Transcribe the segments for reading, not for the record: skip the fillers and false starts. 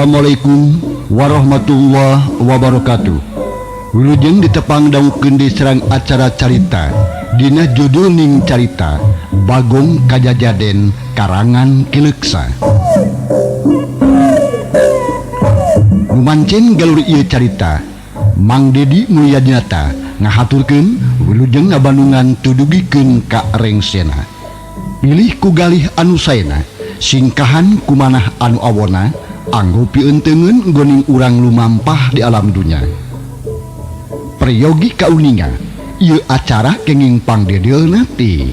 Assalamualaikum warahmatullahi wabarakatuh. Wilujeng ditepang daungkeun di serang acara carita dina judul ning carita Bagong Kajajaden karangan Kileksa. Numancen galur ieu carita Mang Dedi Mulyadinata ngahaturkeun wilujeng ngabandungan tudugikeun ka rengsena. Pilih ku galih anu saena, singkahan kumanah anu awona, anggo pieunteukeun goning urang lumampah di alam dunya. Prayogi kauninga, ieu acara kenging pangdedeulna ti.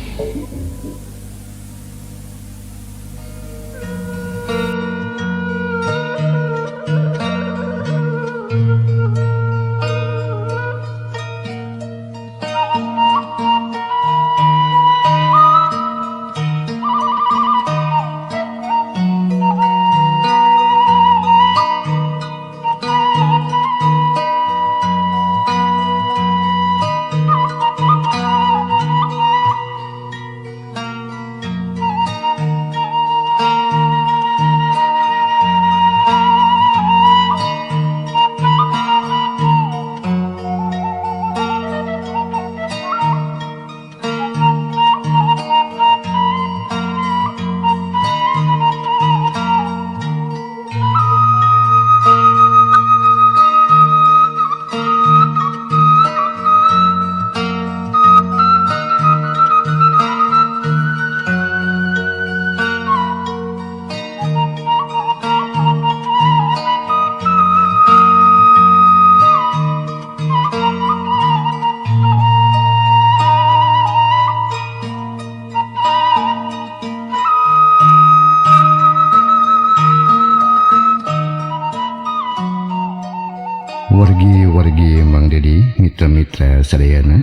Wargi Mang Dedi mitra-mitra sadayana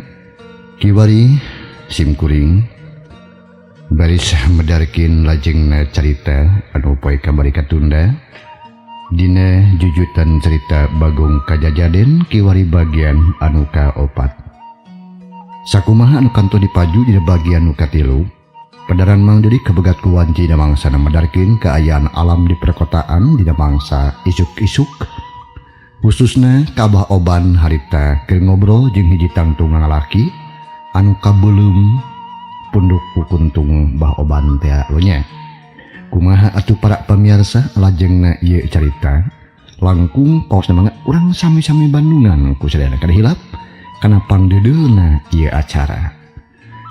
kiwari simkuring baris medarkin lajengna carita anu poe kabari katunda dina jujutan cerita Bagong Kajajaden kiwari bagian anu kaopat. Sakumaha anu kanto dipaju dina bagian anu katilu, padaran Mang Dedi kabegat ku wanci dina mangsana medarkin kaayaan alam di perkotaan dina mangsa isuk-isuk, khususna kabah oban harita keur ngobrol jeung hiji tangtungan lalaki anu kabeulem punduk kukuntung bah oban teh nya. Kumaha atuh para pamirsa lajengna ieu carita langkung kaosna mangga urang sami-sami bandungan ku sadayana kada hilap kana pangdedeulna ieu acara.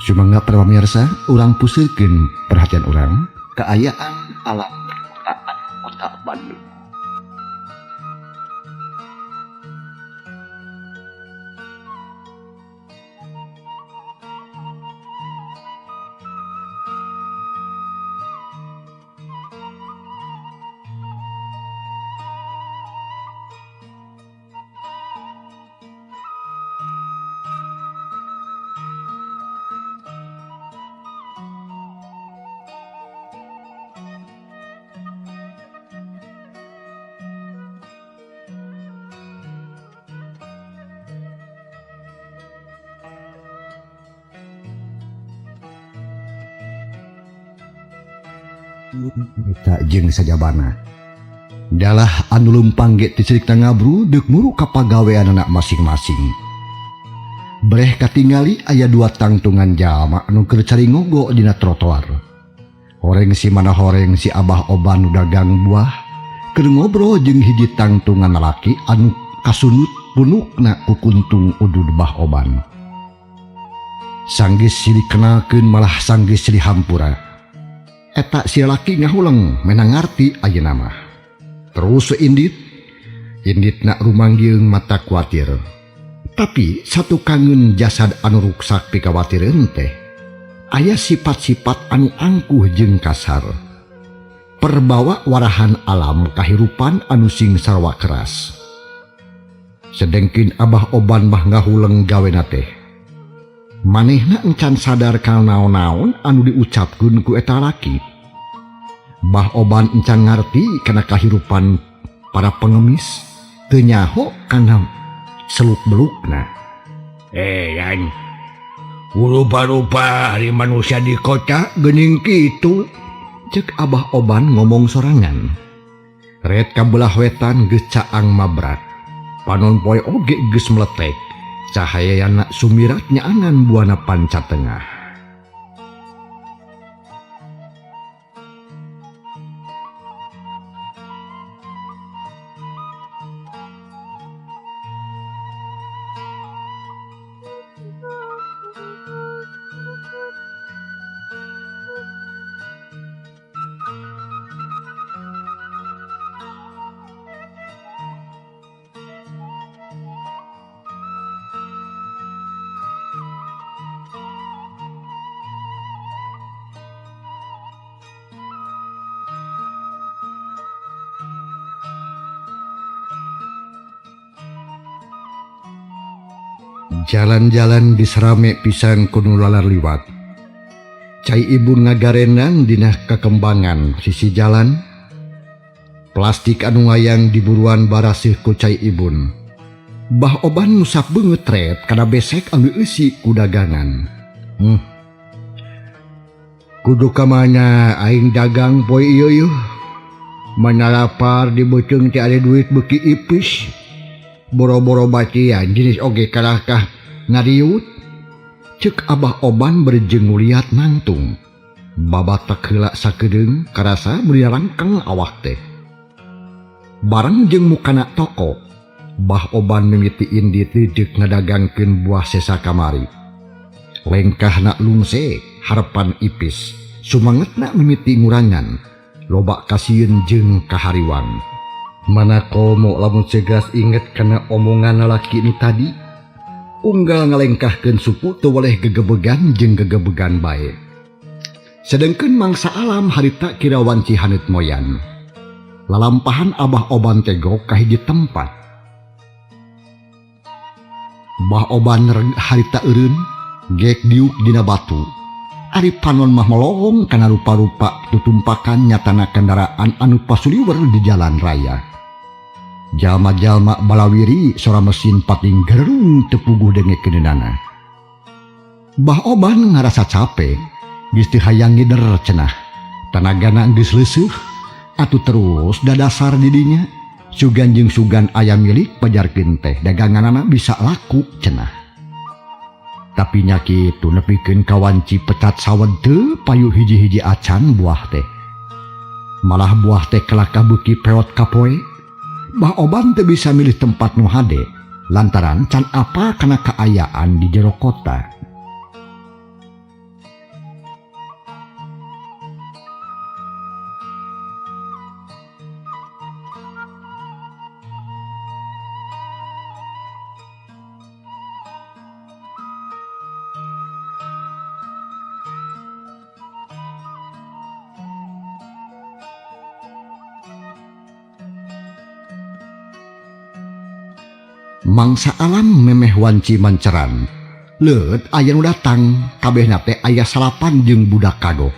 Sumangga para pamirsa urang puseukeun perhatian urang kaayaan alam perkotaan Kota Bandung. Kita jeung sajabana dalah anu leumpang ge ti cerita ngabru deuk muru ka pagaweanna masing-masing. Breh katingali aya dua tangtungan jalma anu keur caringogo dina trotoar. Horeng si mana horeng si abah oban nu dagang buah keur ngobrol jeung hiji tangtungan lalaki anu kasunut punukna ku kuntung udud bah oban. Sanggis si dikenalkeun malah sanggis si dihampura. Eta si lalaki ngahuleng menang ngarti ayeuna mah. Terus inditna rumanggieung mata kuatir. Tapi satu kangen jasad anu ruksak pikawatireun teh aya sifat-sifat anu angkuh jeung kasar. Perbawa warahan alam kahirupan anu sing sarwa keras. Sedengkeun abah oban mah ngahuleng gawena teh. Manehna encan sadar kana naon-naon anu diucapkeun ku eta lalaki. Bah oban encan ngarti kana kahirupan para pengemis teu nyaho kana seluk-belukna. Yan, rupa-rupa hari manusia di kota geuning kitu, cek abah oban ngomong sorangan. Red kabelah wetan geus caang mabrak. Panon poe oge geus meletek. Cahayana sumirat nyaangan buana panca tengah. Jalan-jalan diserame pisan kudu lalar liwat. Cai ibu ngagarenan dina kakembangan sisi jalan. Plastik anu ngayang diburuan barasih ku cai ibun. Bah oban nusap beungeut ret kana besek anu eusi ku dagangan. Kudu kamana aing dagang poe ieu yuh. Mana lapar di beuteung teh ade duit beuki ipis. Boro-boro bacian jenis oge kalahkah ngariut. Ceuk Abah Oban berjeng liat nangtung. Babatak heula sakedeung karasa meuli rangkeng awak teh. Bareng jeung mukana toko, Bah Oban mimitiin diteudeuh ngadagangkeun buah sesa kamari. Lengkahna lungse harepan ipis, sumangetna mimiti ngurangan, loba kasieun jeung kahariwan. Mana komo lamun cegas inget kana omongan lalaki nu tadi. Unggal ngalengkahkeun supu teu waleh gegebegan jeung gegebegan bae. Sedengkeun mangsa alam harita kirawan cihaneut moyan. Lalampahan Abah Oban tego ka hiji tempat. Bah Oban harita eureun gek diuk dina batu. Ari panon mah melohong kana rupa-rupa tutumpakan nyatana kendaraan anu pasuliwer di jalan raya. Jalma-jalma balawiri sora mesin pating gerung tepuguh dengekeunana. Bah Oban ngarasa capek, geus teu hayang ngider cenah. Tanagana geus leuseuh, atuh terus dadasar di dinya. Sugan jeung sugan aya milik pajarkeun teh daganganana bisa laku cenah. Tapi nya kitu nepikeun kawanci pecat sawed teu payu hiji-hiji acan buah teh. Malah buah teh kelaka beuki peot kapoe. Bah Oban teu bisa milih tempat nu hade lantaran can apa kana kaayaan di jero kota. Mangsa alam memeh wanci manceran. Leut aya nu datang, kabehna teh aya salapan jeung budak kado.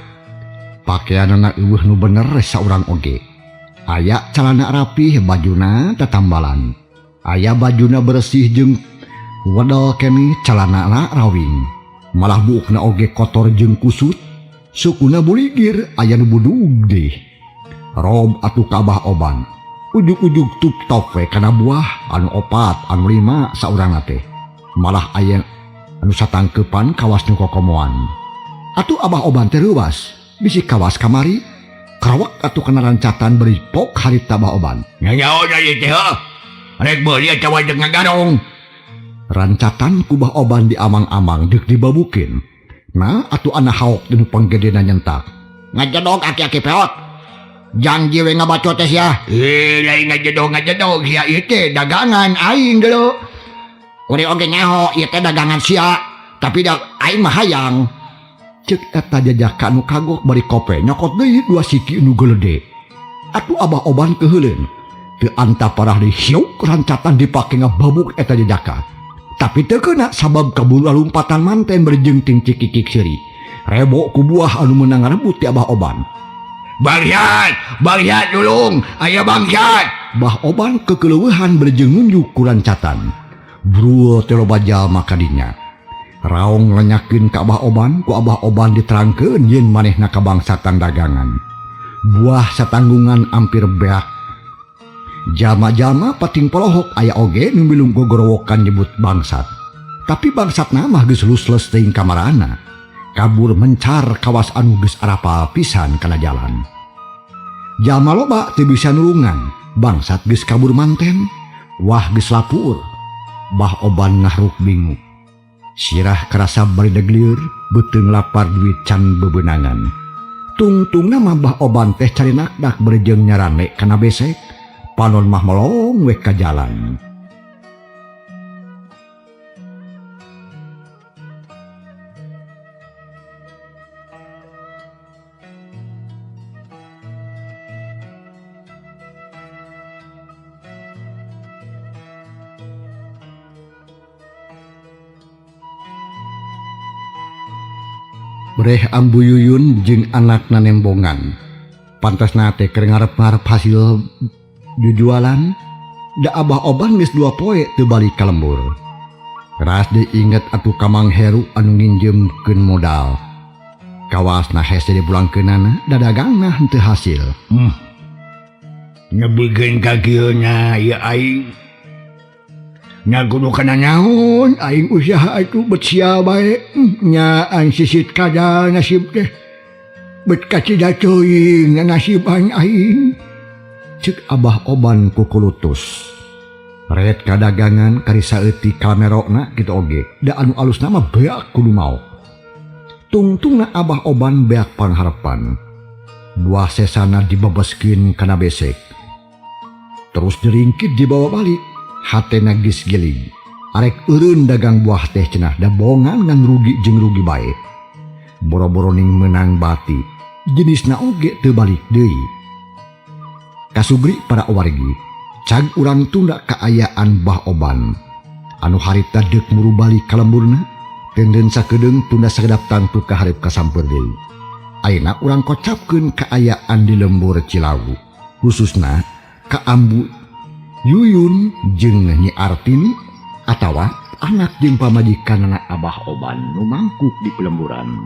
Pakaianna eueuh nu bener saurang oge. Aya calana rapih, bajuna tatambalan. Aya bajuna bersih jeung wedel kemi calanana rawing. Malah buukna oge kotor jeung kusut. Sukuna buligir aya nu budug deui. Rob atuh ka Abah Oban. Ujug-ujug tup top we kana buah anu 4 anu 5 saurang teh. Malah aya anu satangkeupan kawas nu kokomoan. Atuh Abah Oban teh reuwas bisi kawas kamari. Karawak atuh kana rancatan beri pok harita Abah Oban. Nyaho ieu teh heuh. Rek beuli cawa jeung ngagarong. Rancatan ku Abah Oban di amang-amang deuk dibabukeun. Nah atuh ana haok dinu panggedena nyentak. Ngajedog aki-aki peot. Janji we ngabacot teh sia. Lain ngajedog sia ieu teh dagangan aing deuleu. Urang oge nyaho ieu teh dagangan sia, tapi aing mah hayang. Ceuk eta jajaka nu kagok bari kope nyokot deui 2 siki nu geulede. Atuh Abah Oban keuheuleun. Teu anta parah deui hiuk rancatan dipake ngababuk eta jajaka. Tapi teu keuna sabab kaburu lompatan manten berjeng ting cikikik seuri. Rebo ku buah anu meunang ngarebut ti Abah Oban. Bagiat dulung, aya bagiat. Bah Oban kekeleuweuhan berjeng nunjuk ku rancatan. Brul teh loba jalma kadinya. Raong lenyakeun ka Abah Oban, ku Abah Oban diterangkeun yen manehna kabangsatan dagangan. Buah satanggungan ampir beak, Jama-jama pating polohok aya oge nu bilung gogorowokan nyebut bangsat. Tapi bangsat mah geus lusles teuing kamarana. Kabur mencar kawas anu geus arapa pisan kana jalan. Jalma loba teu bisa nulungan, bangsat geus kabur manten, wah geus lapur. Bah Oban ngahruk bingung. Sirah kerasa barideg lieur, beuteung lapar duit can bebeunangan. Tungtungna mah Bah Oban teh carinakdak berjeung nyarane kana besek. Panon mah melong we ka jalan. Breh Ambu Yuyun jeung anakna nembongan. Pantasna teh keur ngarep-ngarep hasil jujualan. Da Abah Oban geus 2 poe teu balik ka lembur. Ras deui inget atuh ka Mang Heru anu nginjemkeun modal. Kawasna hese dipulangkeunana da dagangna henteu hasil. Nyebikeun ka kieu nya ieu aing. Nya kudu kana nyaon aing usaha itu bet sia bae. Nya aing sisit kada nasib teh. Bet kacida teuing nasib aing. Ceuk Abah Oban kukulutus. Ret kadagangan karisa euti kamerona kitu oge. Da anu alusna mah beak kudu mau. Tungtungna Abah Oban beak pangharapan. Buah sesana dibebeskeun kana besek. Terus diringkit dibawa balik. Hatena geus geling. Arek eureun dagang buah teh cenah da bongan ngan rugi jeung rugi bae. Boro-boro ning meunang bati. Jenisna oge teu balik deui. Kasugri para wargi, cag urang tunda kaayaan Bah Oban. Anu harita deuk muru balik ka lemburna, tenden sakedeung tunda sakedap tangtu ka hareup kasampeur deui. Ayeuna urang kocapkeun kaayaan di lembur Cilawu, khususna ka Ambu Yuyun jeung Nyi Artini atawa anak jeung pamajikanna Abah Oban nu mangkuk di pelemburan.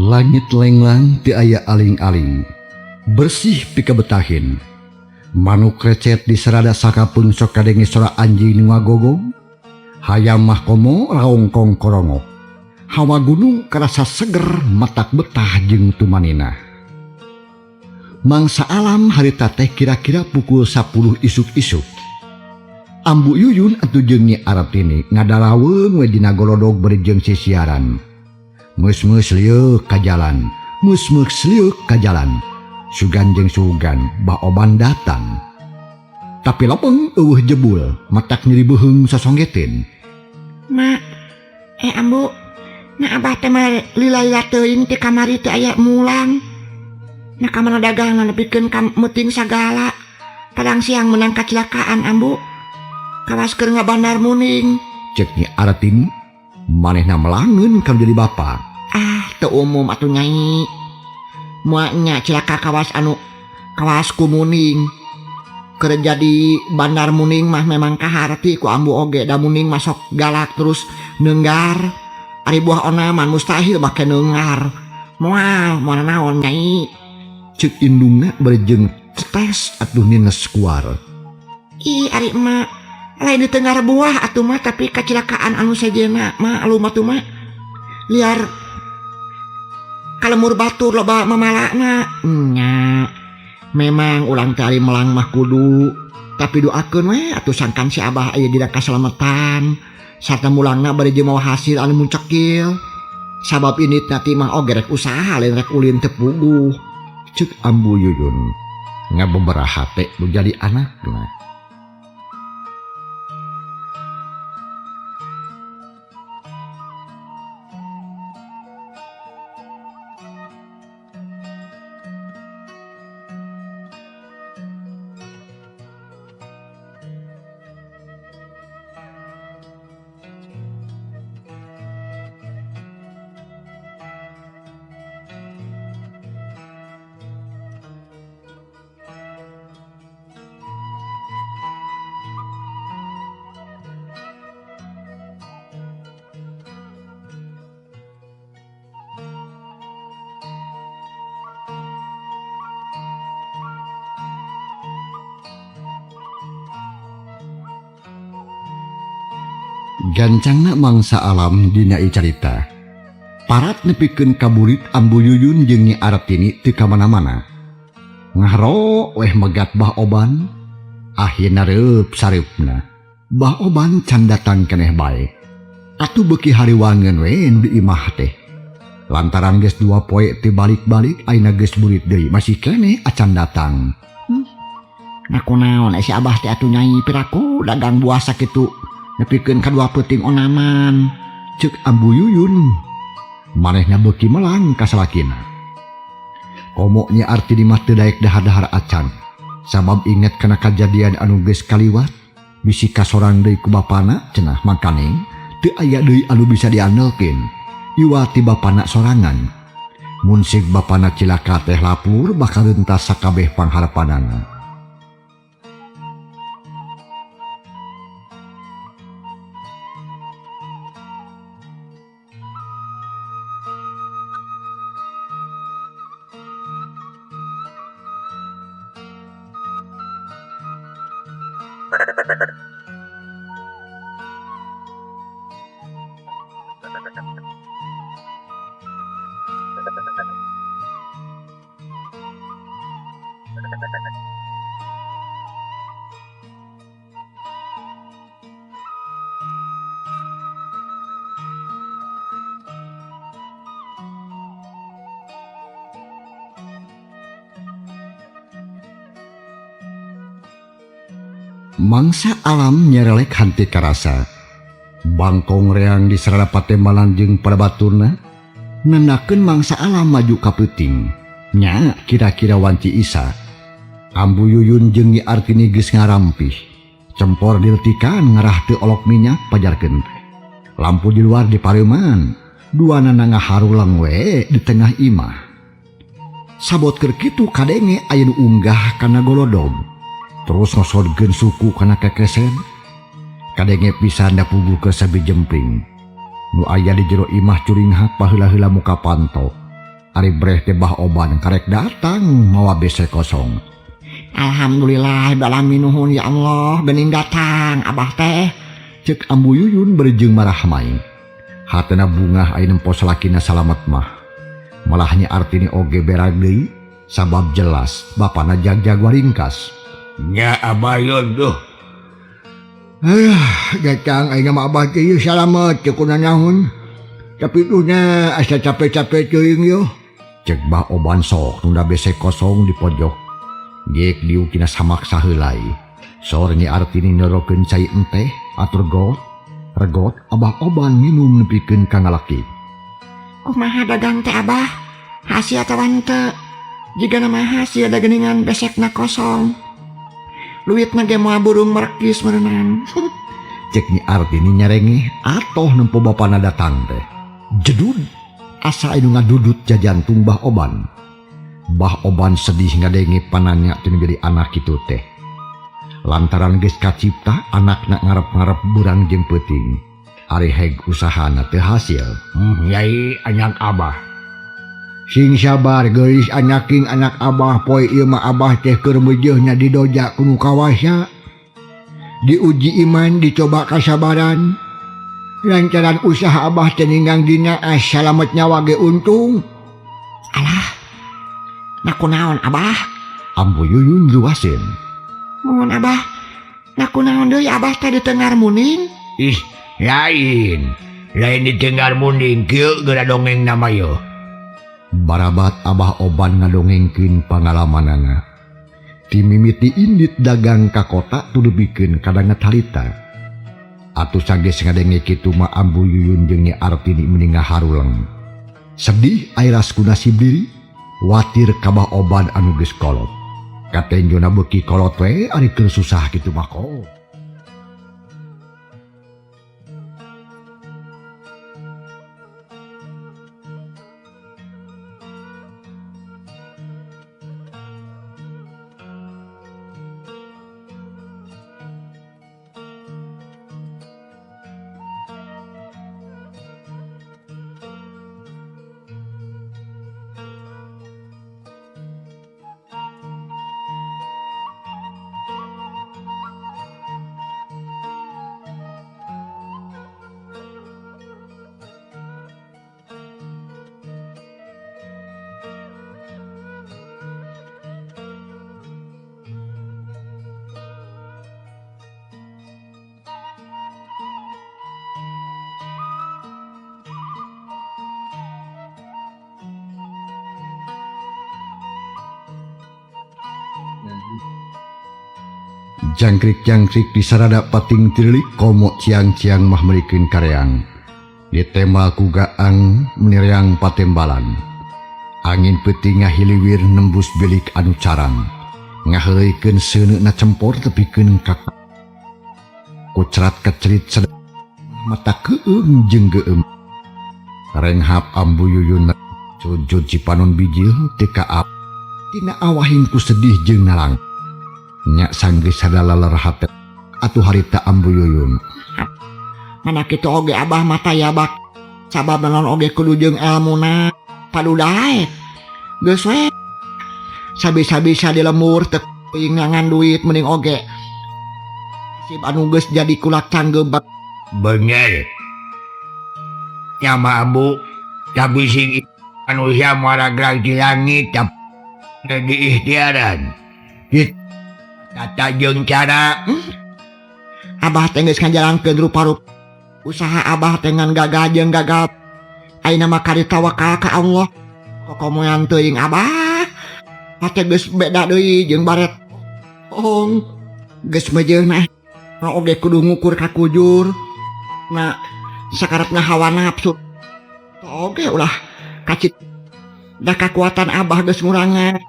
Langit lenglang teu aya aling-aling, bersih pikabetahin. Manuk recet di serada sakapeung sok kadenge sora anjing nu ngagogong. Hayam mah komo raongkong korongo. Hawa gunung karasa seger matak betah jeung tumanina. Mangsa alam harita teh kira-kira pukul 10 isuk-isuk. Ambu Yuyun atuh jeung Nyi Artini ngadalaweung we dina golodog bari jeung sisiaran. Meus-meus liuk ka jalan, meus-meus liuk ka jalan. Sugan jeung sugan Bah Oban datang. Tapi lopeng eueuh jebul, matak nyeri beuheung sasonggetin. Mak, Ambu, na Abah teh mah lila-lila teuing ti kamari teh aya mulang. Na kamana dagangan nepikeun ka meuting sagala. Kadang siang menang kecelakaan Ambu. Kawas keur ngabandar muning. Cek Nyi Artini, manehna melangeun kam jadi bapa. Teu umum atuh Nyai. Moal nya cilaka kawas ku muning. Keur jadi bandar muning mah memang kaharti ku Ambu oge da muning masuk galak terus neunggar. Ari buah onaman mustahil make neungar. Moal naon Nyai. Ceuk indungna bari jeung cetes atuh nines kuar. Ih ari emak lain ditengar buah atuh mah tapi kecelakaan anu sejena mah alum atuh mah. Liar kalemur batur loba mamalana. Nya memang ulang teh ari melang mah kudu tapi doakeun we atuh sangkan si Abah aya dina kaslametan sarta mulangna bari jeung mawa hasil anu muncekil. Sabab ini nanti mah oge rek usaha lain rek ulin tepuguh. Cek Ambu Yuyun ngabeberaha teh nu jadi anakna. Gancangna mangsa alam dina ieu carita. Parat nepikeun kaburit Ambu Yuyun jeung Nyi Artini teu ka mana-mana. Ngahro weh megat Bah Oban, akhirna reup sareupna. Bah Oban can datang keneh bae. Atuh beuki hariwangeun we di imah teh. Lantaran geus 2 poe teu balik-balik ayeuna geus burit deui masih keneh acan datang. Nakunaon si Abah teh atuh Nyai piraku dagang buah sakitu. Nepikeun kadua peuting onaman. Cek Ambu Yuyun manehna beuki melang ka salakina. Komo Nyi Artini mah teu daek dahar-dahar acan. Sabab inget kana kajadian anu geus kaliwat bisi kasorang deui ku bapana cenah mangkane teu aya deui anu bisa diandelkeun. Iwati bapana sorangan. Mun sig bapana cilaka teh lapur bakal rentas sakabeh pangharepanana. Mangsa alam nyerelek hanti karasa. Bangkong reang di sarana patembalan jeung pada baturna nandakeun mangsa alam maju ka peuting. Nya kira-kira wanci Isa. Ambu Yuyun jeung Nyi Artini geus ngarampih. Cempor diletikan ngarah teu olok minyak pajarkeun teh. Lampu di luar dipareuman. Duanana ngaharulang we di tengah imah. Sabot keur kitu kadenge aya nu unggah kana golodog. Terus ngosodkeun suku kana kekesen. Kadenge pisan da puguh ke sabi jempling. Nu aya di jero imah curinghak paheula-heula muka panto. Ari breh teh Bah Oban karek datang mawa bese kosong. Alhamdulillah alamin nuhun ya Allah geuning datang Abah teh. Cek Ambu Yuyun berejeung marah main. Hatena bungah aya nempo salakina salamet mah. Malah Nyi Artini oge berag deui sabab jelas bapana jag-jag waringkas. Nya abayon tuh. Datang ayeuna mah Abah teh salamet teu kunaon. Tapi tuhnya asa capek-capek teuing yo. Cek Bah Oban sok nunda bese kosong di pojok. Geuk diu kina samak saheulai. Sor Nyi Artini nyorokeun cai enteh atur regot Abah Oban minum nepikeun ka ngalaki. Kumaha dagang teh Abah? Hasil tawan teu? Jigana mah hasil da geuningan besekna kosong. Luitna ge moal burung merkis meunang. Cek Nyi Artini nyarengeh atoh nempo bapana datang teh. Jedud asa anu ngadudut jajantung Bah Oban. Bah Oban sedih ngadenge pananya teu jadi anak kitu teh. Lantaran geus kacipta anakna ngarep-ngarep burang jeung peuting. Ari heg usahana teu hasil. Nyai anyak Abah. Sing sabar geulis anyaking anak Abah poe ieu mah Abah teh keur beujeuhnya didoja ku nu kawasa. Diuji iman dicoba kasabaran. Lantaran usaha Abah teh ninggang dina salamet nyawa ge untung. Alah. Nakunaon Abah? Ambu Yuyun luasin. Mun Abah. Nakunaon deui Abah teh di tengar muning? Ih, lain. lain didengar muning kieu geura dongeng nama yo. Barabat Abah Oban ngadongengkeun pangalamanana. Ti mimiti indit dagang ka kota tudubikeun kadangat harita. Atuh sages ngadenge kitu mah Ambu Yuyun jeung Nyi Artini mending ngaharuleng. Sedih airas ku nasib diri, watir kabah Oban anu geus kolot. Katenjona beuki kolot we ari keur susah kitu mah ko. Jangkrik-jangkrik di sarada pating tirilik komo ciang-ciang mah merikeun kareang. Ditembal ku gaang menireang patembalan. Angin peuting ngahiliwir nembus bilik anu carang. Ngaheureukeun seuneuna cempor tepikeun ka kucerat kecerit sedep mata keueum jeung geueum. Renghap Ambu Yuyun sujud cipanon bijil teu kaap. Tina awahing ku sedih jeung nalang. Nya sanggeus sadala lerhat atuh harita Ambu Yuyun. Mana kitu oge Abah mata ya bak. Sabab naon oge kudu jeung elmuna padudae. Geus we. Sabi-sabisa dilemur teu teuing ngangan duit mending oge. Sib anu geus jadi kulak canggebak. Bener. Nya mah Ambu tapi sing anu sia maragrag di langit tapi di ikhtiaran. Tata jeung cara Abah teh geus ngajalankeun rupa-rupa usaha Abah dengan gagal jeung gagal. Ayeuna mah kari tawakal ka Allah. Kokomoyan teuing Abah. Pate geus beda deui jeung baret. Geus mejeuna oge kudu ngukur ka kujur. Na sakarepna hawa nafsu. Oge ulah kacit. Da kakuatan Abah geus ngurangan.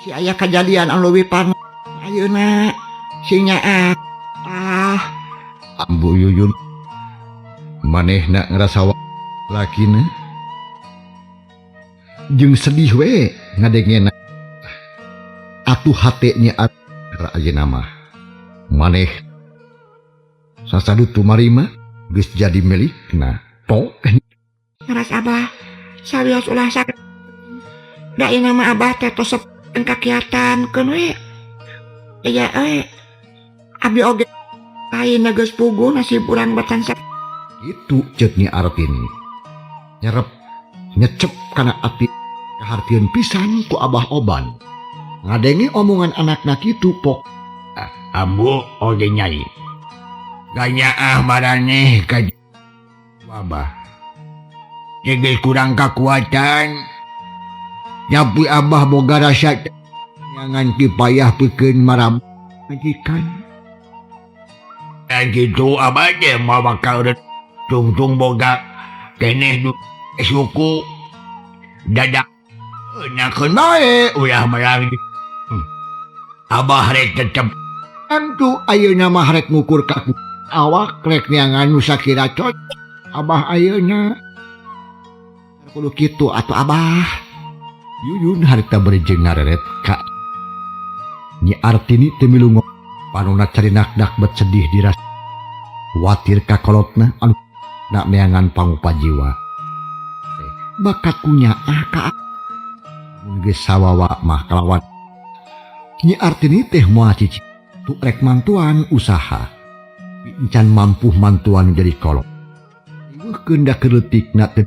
Si aya kejadian anu leuwih parna. Ayeuna sing nyaat Ambu Yuyun manehna ngrasa lakina jeung sedih we ngadengena atuh hate nyaat ayeuna mah maneh sasadutu marima geus jadi milikna po ngeras Abah sarios ulah sakit. Da ieu mah Abah teh tos kakiatan keun we. Iya abdi oge ayeuna geus puguh nasib urang batan sakit. Itu ceuk Nyi Artini nyerep nyecep kana ati kahartieun pisan ku Abah Oban ngadenge omongan anakna kitu pok. Ambu oge nyai. Ganyaah maraneh ka Abah. Geus kurang kakuatan. Nyapi Abah boga rasa jangan kipayah pikeun marab majikan. Dan gitu Abah ge mah bakal tungtung boga keneh suku dadak enakeun bae ulah marang. Abah rek tetep antu ayeuna mah rek ngukur ka awak rek niangan nu sakira cocok Abah ayeuna. Kudu kitu atuh Abah. Yuyun harita berejeung ngareret ka Nyi Artini teu milu panonna carinakdak bet sedih diras watir ka kolotna anu nak neangan pangupa jiwa. Bakat kunya ka mun geus sawawa mah kalawan Nyi Artini teh moal cici tu rek mantuan usaha encan mampu mantuan jadi kolot. Ieukeun da keleutikna teh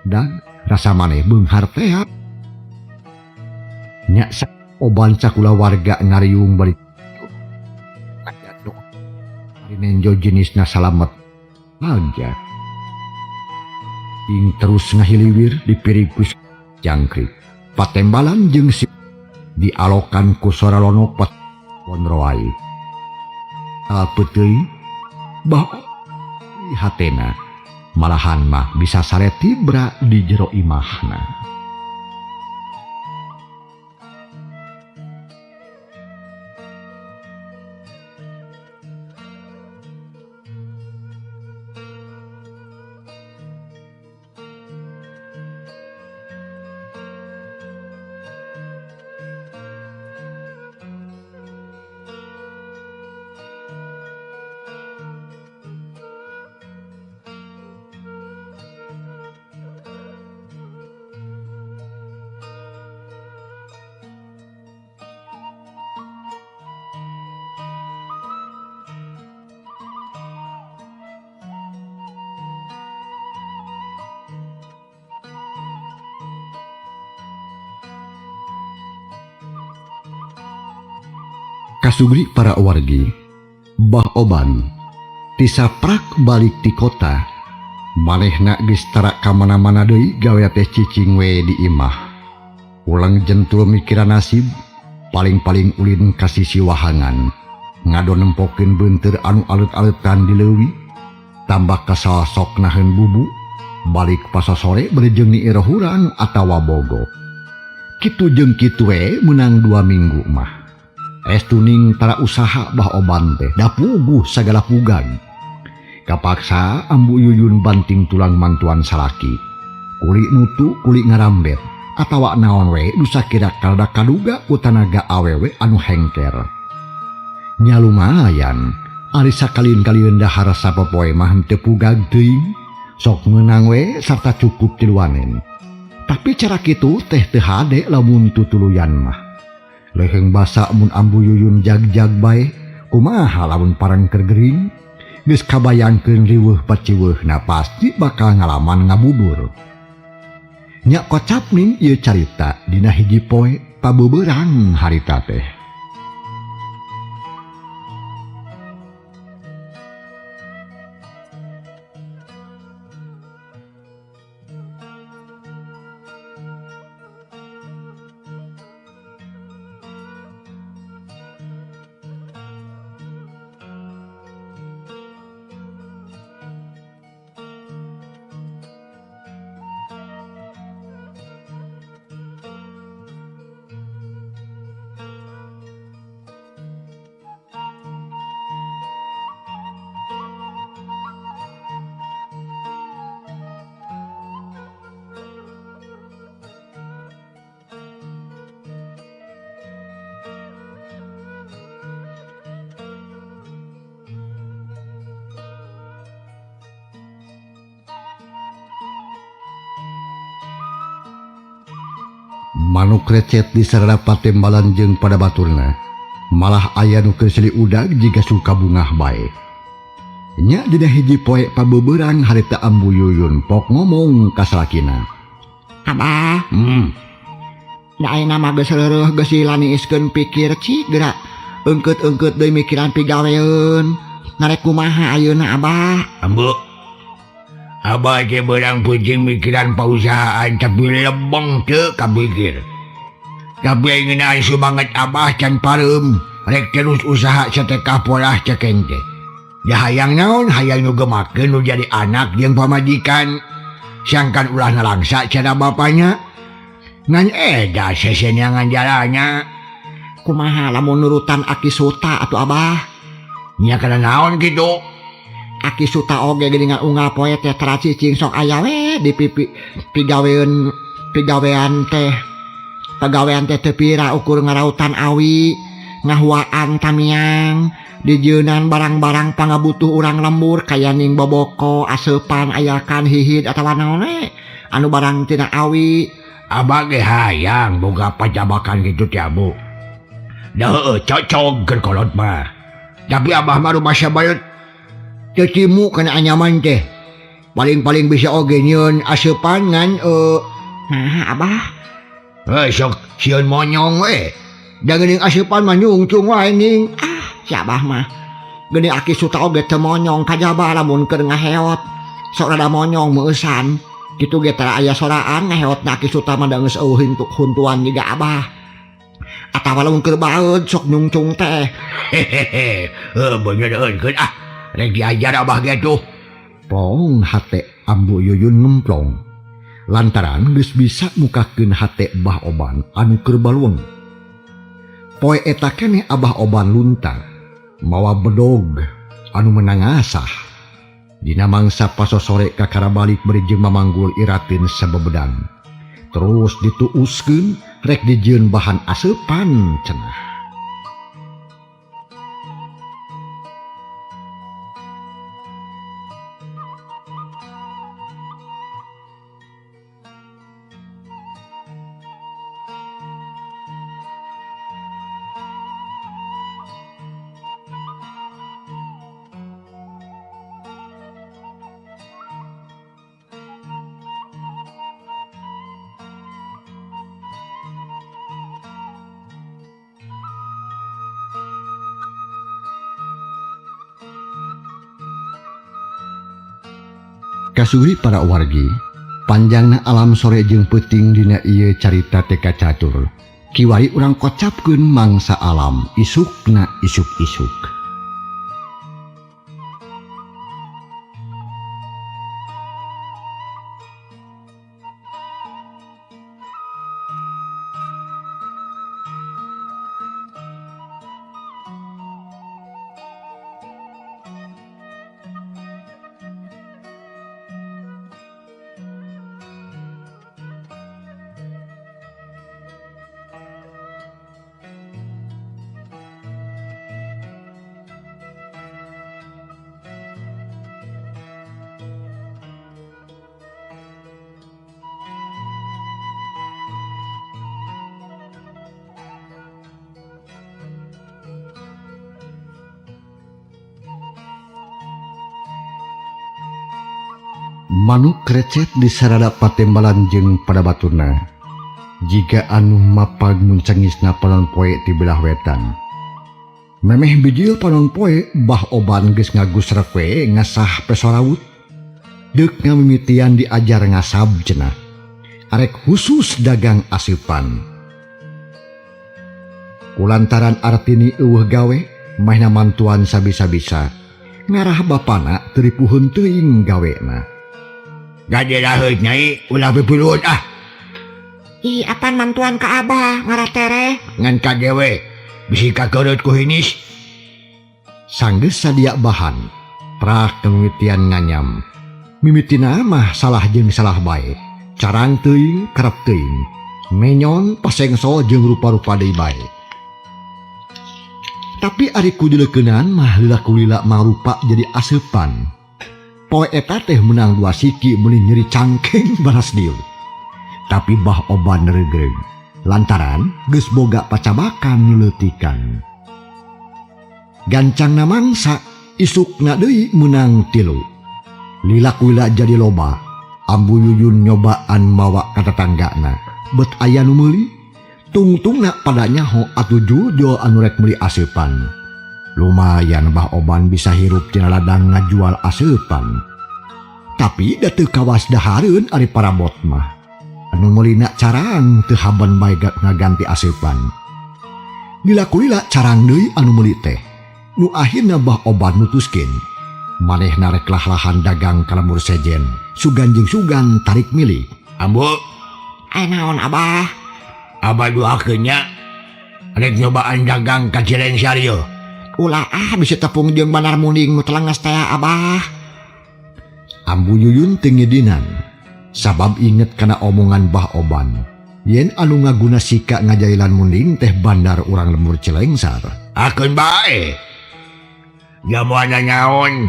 dan rasa maneh beunghar teh nya Oban sakula warga ngariung balik Rinenjo jenisna salamet aja ing terus ngahiliwir di pirikus jangkrik patembalan jeung si dialokan ku Soralono pat Ponroai alpeteuy bah hatena malahan mah bisa sare tibra di jero imahna. Kasugri para wargi bah oban tisaprak balik ti kota manehna geus tara ka mana-mana deui gawe teh cicing we di imah ulang jentul mikiran nasib paling-paling ulin ka sisi wahangan ngado nempokeun beunteur anu alut-alutan di leuwih tambah kasosok naheun bubu balik pasasore berejeung ni ero hurang atawa bogo kitu jeung kitu we meunang 2 minggu mah. Estuning tara usaha bah oban teh da puguh sagala pugan. Kapaksa ambu Yuyun banting tulang mantuan salaki. Kuli nutu kuli ngarambet atawa naon we nu sakira kalda kaduga ku tanaga awewe anu hengker. Nya lumayan ari sakalin-kalin dahar sapopoe mah teu pugag teuing sok meunang we sarta cukup tiluanen. Tapi cara kitu teh teu hade lamun tutuluyan mah. Leheng basa mun ambu Yuyun jag-jag bae kumaha lamun parang keur gering geus kabayangkeun riweuh paciweuhna pasti bakal ngalaman ngabubur. Nya kocap ning ieu carita dina hiji poe pabeubeurang harita teh. Manuk recet disarana patembalan jeung pada baturna malah aya nu keur seli udag jiga suka bungah bae. Nya dina hiji poe pabeubeurang harita ambu Yuyun pok ngomong ka salakina. Abah, da ayeuna mah geus leureung geus dilaniiskeun pikir cik geura eungkeut-eungkeut deui mikiran pigaweun. Narek kumaha ayeuna Abah? Ambu Abah ge beurang pucing mikiran pausahaan tapi lebeng teu kapikir. Tapi ngeunaan sumanget Abah can pareum rek terus usaha satekah polah cek ente. Ya hayang naon hayang nu gemakeun nu jadi anak jeung pamajikan. Sangkan ulah nalangsa cara bapanya. Ngan eda sesenyangan jalannya. Kumaha lamun nurutan Aki Suta atuh Abah? Nya kana naon kitu? Aki Suta oge geuningan unggal poe teh tara cicing sok aya we di pigawean teh. Pagawean teh teu pira ukur ngarautan awi, ngahuaan tamiang, dijeunan barang-barang pangabutuh urang lembur kaya ning boboko, aseupan, ayakan, hihid atawa naon we anu barang tina awi. Abah ge hayang boga pajabakan kitu teh Abu. Da heueuh cocok keur kolot mah. Tapi Abah mah rumasa baeut teu timu kana anyaman teh. Paling-paling bisa oge nyieun aseupan ngan Nah Abah, sok sieun monyong we. Da geuning aseupan mah nyungcung wae ning. Si Abah mah geuning Aki Suta oge teu monyong kajaba lamun keur ngaheot. Sok rada monyong meusan. Kitu ge tara aya soraan ngaheotna Ki Suta mah da geus eueuh hintuk huntuan jiga Abah. Atawa lamun keur baeud sok nyungcung teh. Hehehe, bener eunkeun ah. Rek diajar Abah ge tuh. Pong hate Ambu Yuyun ngemplong. Lantaran geus bisa mukakeun hate Bah Oban anu keur balueng. Poe eta keneh Abah Oban luntang mawa bedog anu meunang asah. Dina mangsa pasosore kakara balik beri jeung mamanggul iratin sabebedang. Terus dituuskeun rek dijieun bahan aseupan cenah. Kasuri para wargi, panjangna alam sore jeung peuting dina ieu carita teka catur. Kiwari urang kocapkeun mangsa alam isukna isuk-isuk. Manuk krecet di sarada patembalan jeung pada baturna. Jika anu mapag muncengisna panon poe ti belah wetan. Memeh bijil panon poe Bah Oban geus ngagusrek we ngasah pesorawut. Deuk ngamimitian diajar ngasab cenah. Arek khusus dagang aseupan. Kulantaran artini eueuh gawe, mahna mantuan sabisa-bisa. Ngarah bapana teu dipuhun teuing gawena. Gade raheut nyai, ulah bebuluut ah. Ih, apaan mantuan ka Abah ngaratere? Ngan kadewe, bisi kakereut ku hinis. Sanggeus sadia bahan, prak kemimitian nganyam. Mimitina mah salah jeung salah bae. Carang teuing, kerep teuing. Menyon, pasengso jeung rupa-rupa deui bae. Tapi ari kudileukeunan mah lila-kulila marupa jadi aseupan. Poe eta teh menang 2 siki meuli nyeri cangkeng baras dieu. Tapi Bah Oban regreg lantaran geus boga pacabakan nyeleutikan. Gancangna mangsa isukna deui menang 3. Lila-kulila jadi loba. Ambu Yuyun nyobaan mawa ka tetanggana. Bet aya nu meuli, tungtungna pada nyaho atuh jual anu rek meuli aseupan. Lumayan Bah Oban bisa hirup tina ladang ngajual aseupan. Tapi da teu kawas dahareun ari parabot mah. Anu meulina carang teu haban bae ngaganti aseupan. Lila-kulila carang deui anu meuli teh. Nu akhirna Bah Oban mutuskeun manehna rek lahan dagang ka lemur sejen. Sugan jeung sugan tarik milih. Ambu, Naon Abah? Abah duakeun nya. Rek nyobaan dagang ka Cilengsa ieu. Ulah bisa tepung jeung Bandar Muning nu telengas teh Abah. Ambu Yuyun teu ngedinan. Sabab inget kana omongan Bah Oban. Yen anu ngaguna sika ngajailan Muning teh bandar urang lembur Cilengsar. Akeun bae. Jamuana nyaon.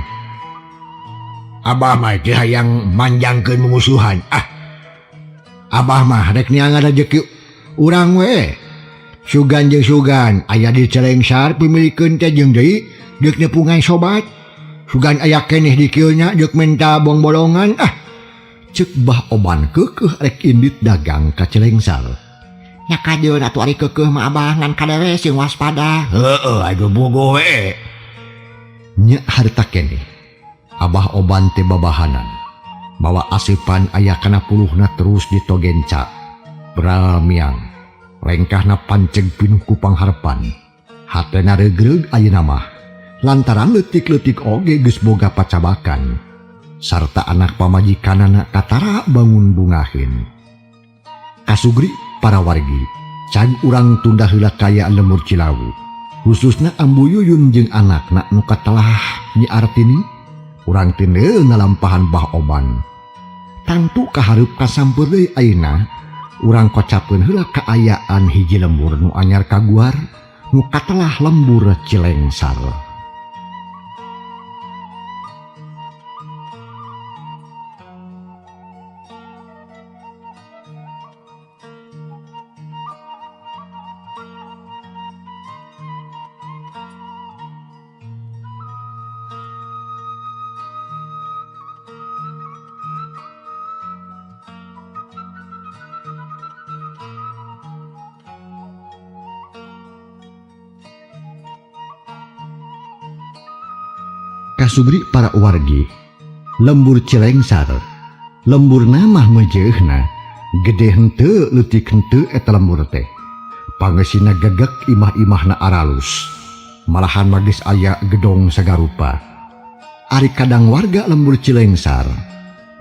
Abah mah teh hayang manjangkeun mumusuhan. Ah. Abah mah rek niangan rejeki urang we. Sugan jeung sugan aya di Cilengsar pimilikeun teh jeung deui deuk nepungan sobat. Sugan aya keneh di kieu nya deuk minta bong-bolongan ah. Ceuk Bah Oban keukeuh rek indit dagang ka Cilengsar. Nya kajeun atuh ari keukeuh mah Abah ngan kadewe sing waspada. Heueuh atuh bogoh we. Nya harta keneh Abah Oban teh babahanan. Bawa asipan aya kana puluhna terus ditogenca. Bramiang, lengkahna panceg pinuh ku pangharpan. Hatena regreg ayeuna mah. Lantaran leutik-leutik oge geus boga pacabakan. Sarta anak pamajikanana katara bangun bungahin. Kasugri para wargi, can urang tunda heula kaya lemur Cilawu. Khususna Ambu Yuyun jeung anakna nu katelah Nyi Artini, urang teu ngalampahan Bah Oban. Tangtu kahareup kasampeur deui ayeuna, urang kocapkeun heula kaayaan hiji lembur nu anyar kaguar, nu katelah lembur Cilengsar. Kasubri para wargi, lembur Cilengsar, lembur namah mejeehna, gede henteu leutik henteu eta lembur teh. Pangeusina gegek imah-imahna aralus, malahan magis aya gedong sagarupa. Ari kadang warga lembur Cilengsar,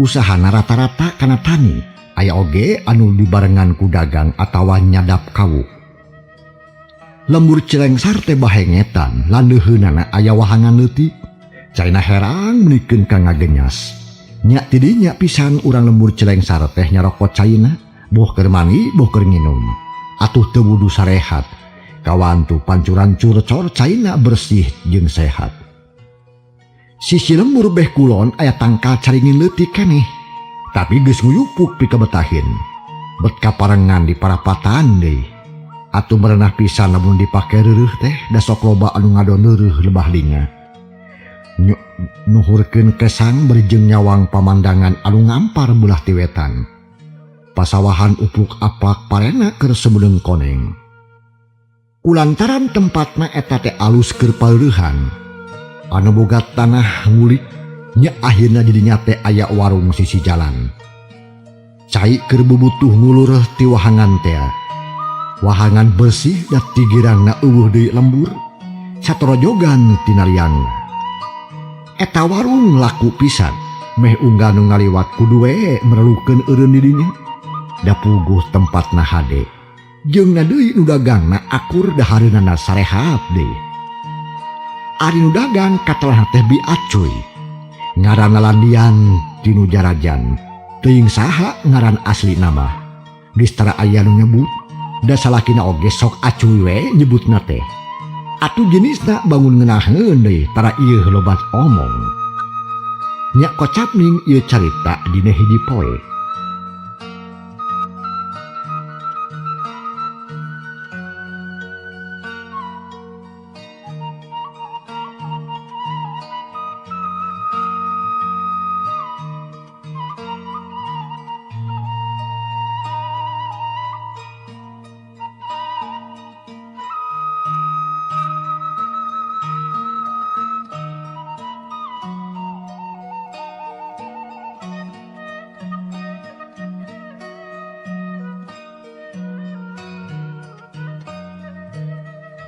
usahana rata-rata kana tani, aya oge anu dibarengan ku dagang atawa nyadap kawuk. Lembur Cilengsar teh bahengetan, landeheunana aya wahangan leutik. Caina herang menikeun ka ngagenyas. Nya tidinya pisan urang lembur Cilengsar teh nyarokot caina, boh keur mani, boh keur nginum. Atuh teu wudu sarehat. Kawantu pancuran curcor caina bersih jeung sehat. Sisi lembur beh kulon aya tangkal caringin leutik keneh. Tapi geus nguyupuk pikabetahin. Bet kaparengan di parapatan deui. Atuh merenah pisan lamun dipake reureuh teh da sok loba anu ngadon reureuh lebah linga. Nuhurkeun kesang berjeng nyawang pamandangan anu ngampar belah ti wetan. Pasawahan upuk apak parena keur sebedeung koneng. Kulantaran tempatna eta teh alus keur paleurehan. Anu boga tanah ngulik nya akhirna didinya teh aya warung sisi jalan. Cai keur bubutuh ngulur ti wahangan teh. Wahangan bersih da tigirangna eueuh deui lembur. Satorojogan tinariang. Eta warung laku pisan, meh unggal nu ngaliwat kudu we merelukeun eureun didinya. Da puguh tempatna hade. Jeung na deui nu dagangna akur dahareunana sarehap deui. Ari nu dagang katelah teh Bi Acoy. Ngaranna landian tinu Jarajan. Teuing saha ngaran asli nama. Geus tara aya nu nyebut, da salakina oge sok Acoy we nyebutna teh. Atuh jenisna bangun ngeunaheun deui tara ieu lobat omong. Nya kocap ning ieu carita dina hiji poe.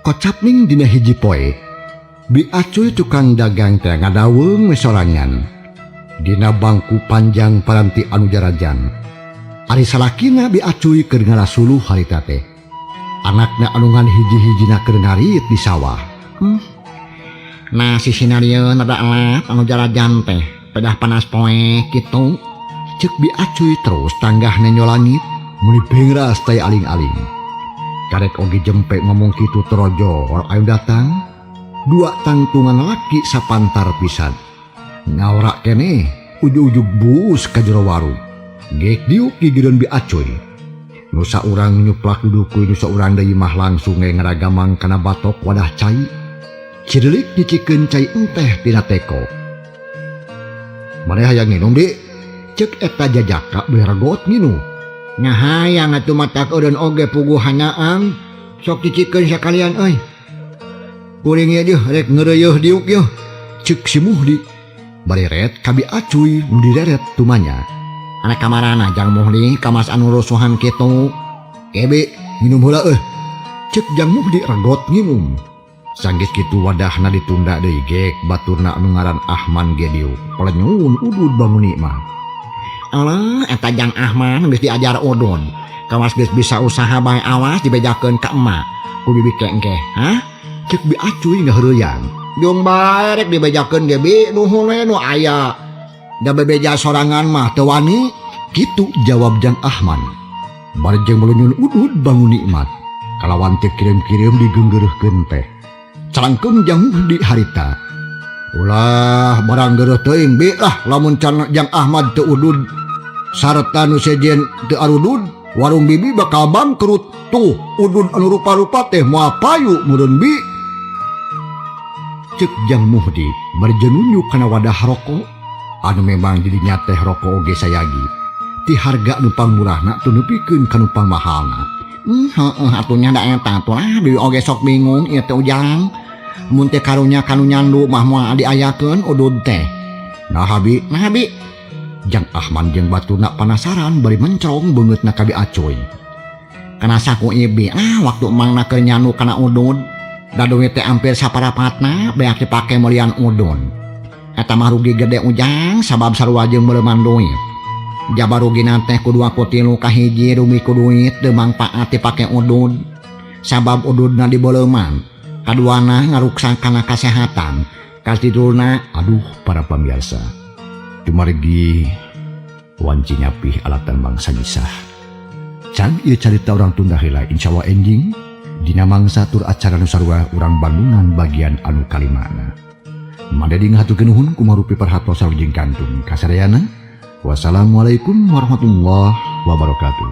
Kocap ning dina hiji poe, Bi Acoy tukang dagang teh ngadaweung mesorangan. Dina bangku panjang paranti anu Jarajan. Ari salakina Bi Acoy keur ngarasuluh harita teh. Anakna anu ngan hiji-hijina keur ngarit di sawah. Nah si sinarieun rada elap anu Jarajan teh, pedah panas poe kitu. Ceuk Bi Acoy terus tanggahna nyolangit, muni bengras teh aling-aling. Karek oge jempe ngomong kitu torojo ayo datang. Dua tangtungan laki sapantar pisan. Ngawrak keneh ujug-ujug bus ka jero warung. Geuk diuk gigireun Bi Acoy. Nu saurang nyuplak dudukuy nu saurang deui mah langsung ngaragamang kana batok wadah cai. Cirelik nyicikeun cai enteh tina teko. Maneh hayang nginum, Dik? Ceuk eta jajaka beregot nginum. Ngahayang atuh matak eureun oge puguh hanaang, sok cicikeun sakalian euy. Kuring ieu rek ngeureuyeuh diuk yeuh, ceuk si Muhdi. bareret kabi acuy direret tumanya. Anak kamarana Jang Muhdi kamas anu rusuhan kitu. Kebe minum heula cek Jang Muhdi regot nginum. Sanggis kitu wadahna ditunda deui gek baturna anu ngaran Ahman Gediu. Pelenyun udud banguni mah. Allah eta Jang Ahman geus diajar udud. Kawas geus bisa usaha bae awas dibejakeun ka emak. Ku bibi kengkeh, ha? Cek bi acuy ngaheureuyan. Jung bae rek dibejakeun ge bi nuhun we nu aya. Da bebeja sorangan mah teu wani. Kitu jawab Jang Ahman. Barejeng melenyun udud bangun nikmat. Kalawan teu kirim-kirim digeunggeureurkeun teh. Calangkeun Jang Muhdi harita. Ulah barang geureuh teuing bi lah lamun can Jang Ahmad teu udud sarta nu sejen teu arudud warung bibi bakal bangkrut. Tuh udud anu rupa-rupa teh moal payu meureun bi. Cek Jang Muhdi barejeng nunjuk kana wadah rokok anu memang dirinya teh rokok oge sayagi. Ti harga nu pangmurahna teu nepikeun ka nu pangmahalna. Heeh atunya da eta tuh lah deui oge sok bingung ieu teh Ujang. Mun teh karunya kanu nyandu mah moal diayakeun udud teh. Nah habi Jang Ahman jeung baturna panasaran bari mencrong beungeutna ka bi acoy. Kana saku ibi lah waktu emangna keur nyandu kana udud. Da duit teh hampir saparapatna beak dipake meulian udud. Eta mah rugi gede Ujang sabab sarua jeung meuleuman duit. Jaba rugina teh kudu aku tilu kahiji rumi ku duit teu mangpaat dipake udud. Sabab ududna dibeuleuman. Kaduana ngaruksak kana kasehatan. Katidulna aduh para pamirsa. Dumargi wanci nyapih alatan bangsa nyisah. Can ieu carita urang tunda heula insyaallah ending dina mangsa tur acara nu sarua urang Bandungan bagian anu kalimana. Madadi ngahaturkeun nuhun kumaha rupi parhatos sareng kantun kasadayana. Wassalamualaikum warahmatullahi wabarakatuh.